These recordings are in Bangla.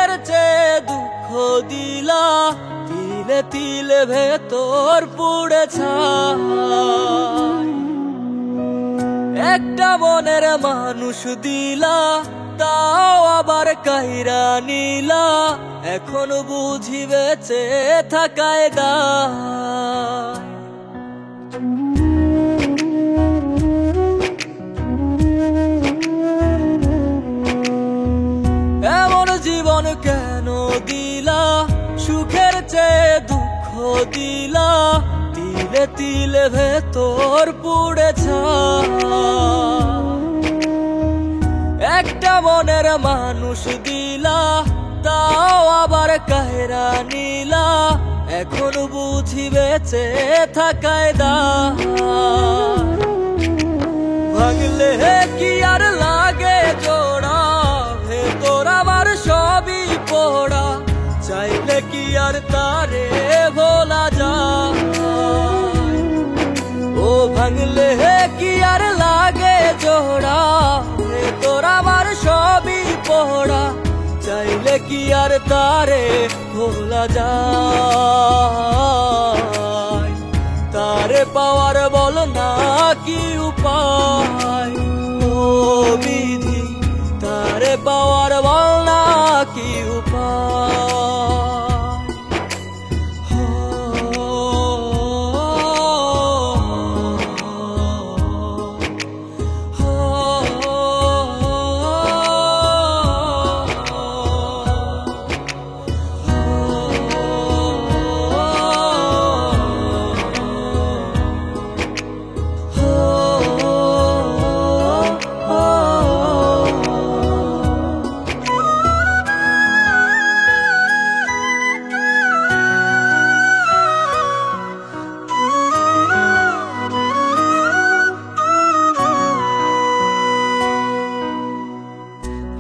সুখের চেয়ে দুঃখ দিলা, তিলে তিলে ভেতর পুড়ে ছাই। একটা মনের মানুষ দিলা, তাও আবার কাইরা নিলা, এখন বুঝি বেঁচে থাকায় দায়। এমন জীবন কেন দিলা, সুখের চেয়ে দুঃখ দিলা, তিলে তিলে ভেতর পুড়ে ছাই। একটা মনের মানুষ দিলা, তাও আবার কাহেরা নিলা, এখন বুঝি বেঁচে থাকায় দায়। ভাঙলে কি আর লাগে জোড়া, ভেতর আমার সবই পোড়া, চাইলে কি আর তারে ভোলা যায়। ও ভাঙলে কি আর লাগে জোড়া, ভেতর আমার সবই পোড়া, চাইলে কি আর তারে ভোলা যায়। তারে পাওয়ার বল না কি উপায়, ও বিধি তারে পাওয়ার বল না কি উপায়।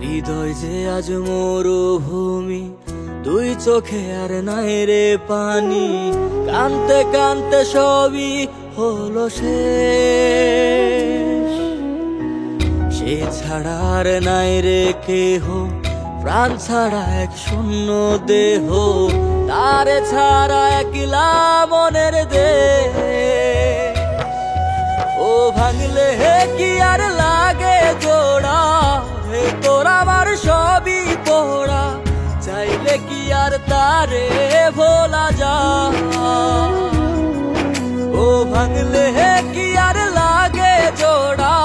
হৃদয় যে আজ মরুভূমি, দুই চোখে আর নাই রে পানি, কানতে কানতে সবই হলো শেষ। সে ছাড়া আর নাই রে কেহ, প্রাণ ছাড়া এক শূন্য দেহ, তারে ছাড়া একলা মনের দেহ। ও ভাঙলে কি আর লাগে জোড়া, ভেতর আমার সবই পোড়া, চাইলে কি আর তারে ভোলা যায়। ও ভাঙলে কি আর লাগে জোড়া,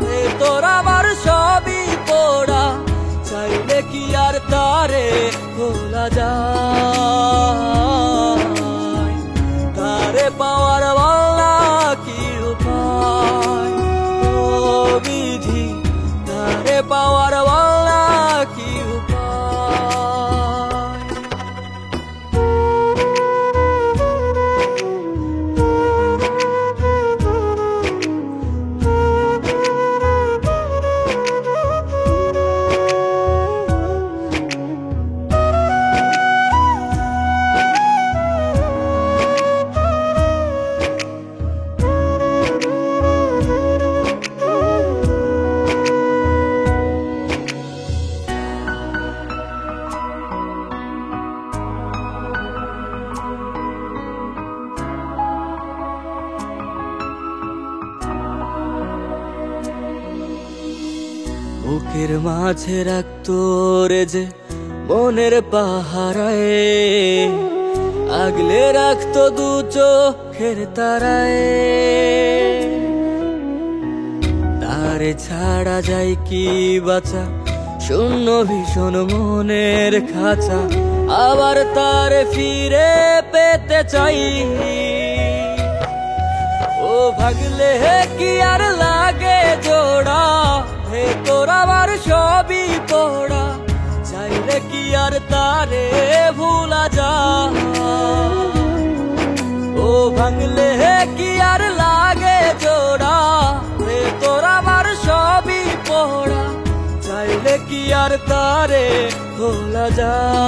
ভেতর আমার সবই পোড়া, চাইলে কি আর তারে ভোলা যায়। তারে পাওয়ার বলা কি উপায়, ও বিধি তারে পাওয়ার বলা কি উপায়। বুকের মাঝে রাখতো রে যে মনের পাহারায়, আগলে রাখতো দু চোখের তারায়। তারে ছাড়া যায় কি বাঁচা, শূন্য ভীষণ মনের খাঁচা, আবার তারে ফিরে পেতে চাই। ও ভাগলে কি আর লাগে জোড়া, ভেতর আমার সবই পোড়া, চাইলে কি আর তারে ভুলা যায়। ও ভাঙলে কি আর লাগে জোড়া, ভেতর আমার সবই পোড়া, চাইলে কি আর তারে ভোলা যায়।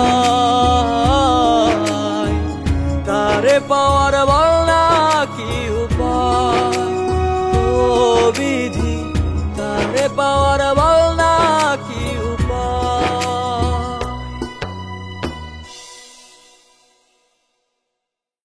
তারে পাওয়ার বল না কি উপায়, ও বিধি তারে পাওয়ার